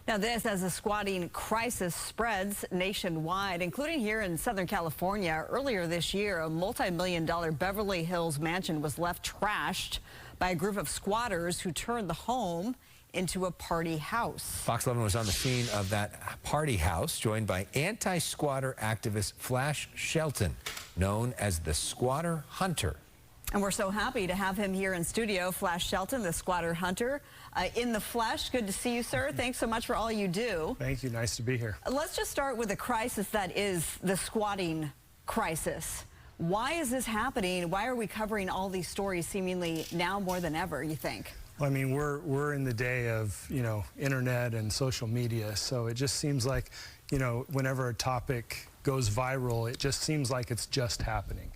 Now this as the squatting crisis spreads nationwide, including here in Southern California. Earlier this year, a multi-million-dollar Beverly Hills mansion was left trashed by a group of squatters who turned the home into a party house. Fox 11 was on the scene of that party house, joined by anti-squatter activist Flash Shelton, known as the Squatter Hunter. And we're so happy to have him here in studio, Flash Shelton, the Squatter Hunter, in the flesh. Good to see you, sir. Thanks so much for all you do. Thank you. Nice to be here. Let's just start with the crisis that is the squatting crisis. Why is this happening? Why are we covering all these stories seemingly now more than ever, you think? Well, I mean, we're in the day of, internet and social media, so it just seems like, whenever a topic goes viral, it just seems like it's just happening.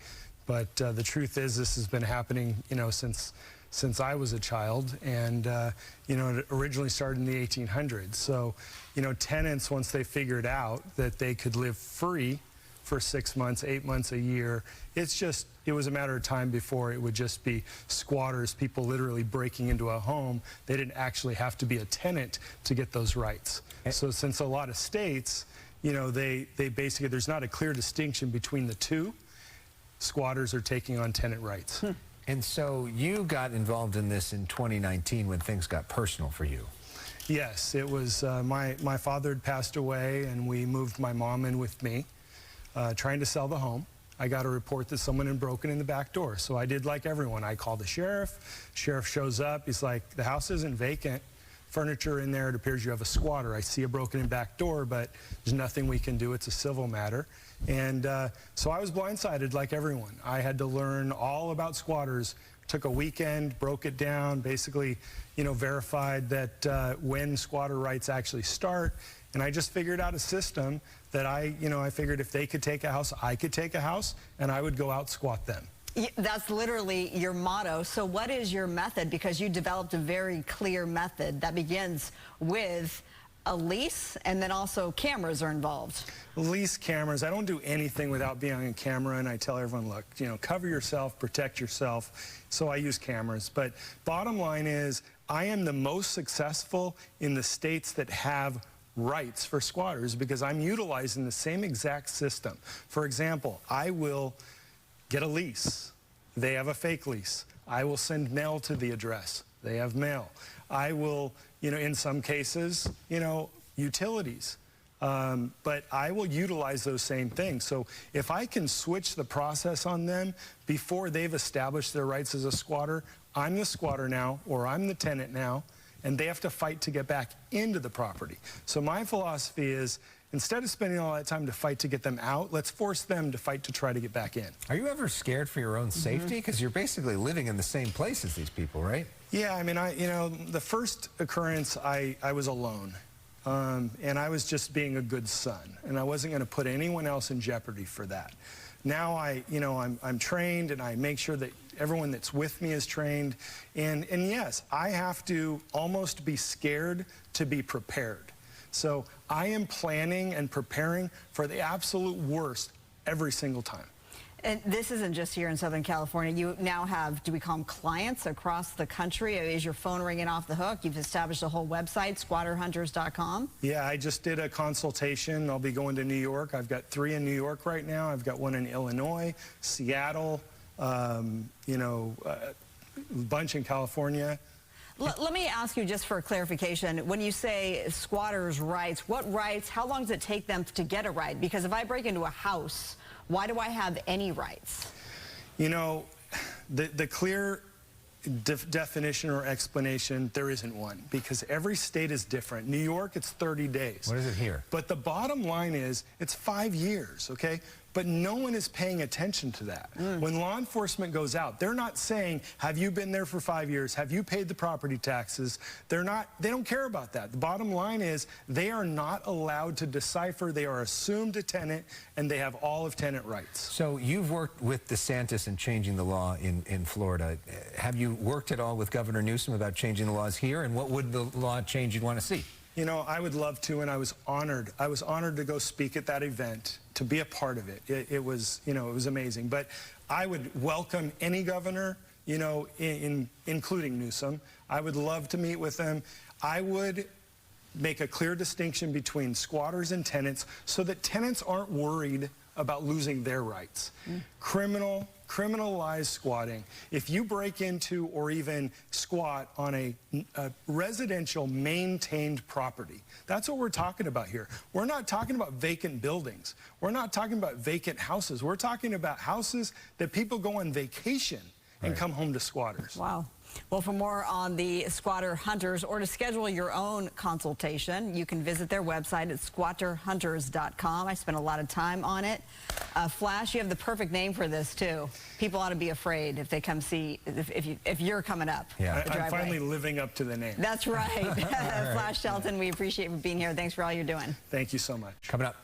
But the truth is, this has been happening, since I was a child, and it originally started in the 1800s. So, tenants, once they figured out that they could live free for 6 months, 8 months, a year, it was a matter of time before it would just be squatters, people literally breaking into a home. They didn't actually have to be a tenant to get those rights. So since a lot of states, they basically, there's not a clear distinction between the two, squatters are taking on tenant rights. And so you got involved in this in 2019 when things got personal for you. Yes, it was, my father had passed away, and we moved my mom in with me, trying to sell the home. I got a report that someone had broken in the back door. So I did like everyone. I called the sheriff. Sheriff shows up. He's like, the house isn't vacant. Furniture in there. It appears you have a squatter. I see a broken in back door, but there's nothing we can do. It's a civil matter. And so I was blindsided like everyone. I had to learn all about squatters. Took a weekend, broke it down, basically, verified that when squatter rights actually start. And I just figured out a system that I figured if they could take a house, I could take a house, and I would go out squat them. That's literally your motto. So what is your method? Because you developed a very clear method that begins with a lease, and then also cameras are involved. Lease, cameras. I don't do anything without being on camera, and I tell everyone, look, cover yourself, protect yourself. So I use cameras. But bottom line is, I am the most successful in the states that have rights for squatters because I'm utilizing the same exact system. For example, I will get a lease. They have a fake lease. I will send mail to the address. They have mail. I will, in some cases, utilities. But I will utilize those same things. So if I can switch the process on them before they've established their rights as a squatter, I'm the squatter now, or I'm the tenant now, and they have to fight to get back into the property. So my philosophy is, instead of spending all that time to fight to get them out, let's force them to fight to try to get back in. Are you ever scared for your own safety? Because you're basically living in the same place as these people, right? Yeah, I mean, the first occurrence, I was alone. And I was just being a good son, and I wasn't going to put anyone else in jeopardy for that. Now I'm trained, and I make sure that everyone that's with me is trained. And yes, I have to almost be scared to be prepared. So I am planning and preparing for the absolute worst every single time. And this isn't just here in Southern California. You now have, do we call them clients across the country? Is your phone ringing off the hook? You've established a whole website, squatterhunters.com. Yeah, I just did a consultation. I'll be going to New York. I've got 3 in New York right now. I've got 1 in Illinois, Seattle, a bunch in California. Let me ask you just for clarification, when you say squatters' rights, what rights, how long does it take them to get a right? Because if I break into a house, why do I have any rights? The clear definition or explanation, there isn't one, because every state is different. New York, it's 30 days. What is it here? But the bottom line is, it's 5 years, okay? But no one is paying attention to that. When law enforcement goes out, they're not saying, have you been there for 5 years? Have you paid the property taxes? They don't care about that. The bottom line is, they are not allowed to decipher. They are assumed a tenant, and they have all of tenant rights. So you've worked with DeSantis in changing the law in Florida. Have you worked at all with Governor Newsom about changing the laws here? And what would the law change you'd want to see? I would love to, and I was honored. I was honored to go speak at that event, to be a part of it. It was amazing. But I would welcome any governor, including Newsom. I would love to meet with them. I would make a clear distinction between squatters and tenants so that tenants aren't worried about losing their rights. Criminalize squatting. If you break into or even squat on a residential maintained property, that's what we're talking about here. We're not talking about vacant buildings. We're not talking about vacant houses. We're talking about houses that people go on vacation and come home to squatters. Wow. Well, for more on the squatter hunters or to schedule your own consultation, you can visit their website at squatterhunters.com. I spent a lot of time on it. Flash, you have the perfect name for this, too. People ought to be afraid if they come see, if you're coming up the driveway. I'm finally living up to the name. That's right. Flash Shelton, we appreciate you being here. Thanks for all you're doing. Thank you so much. Coming up.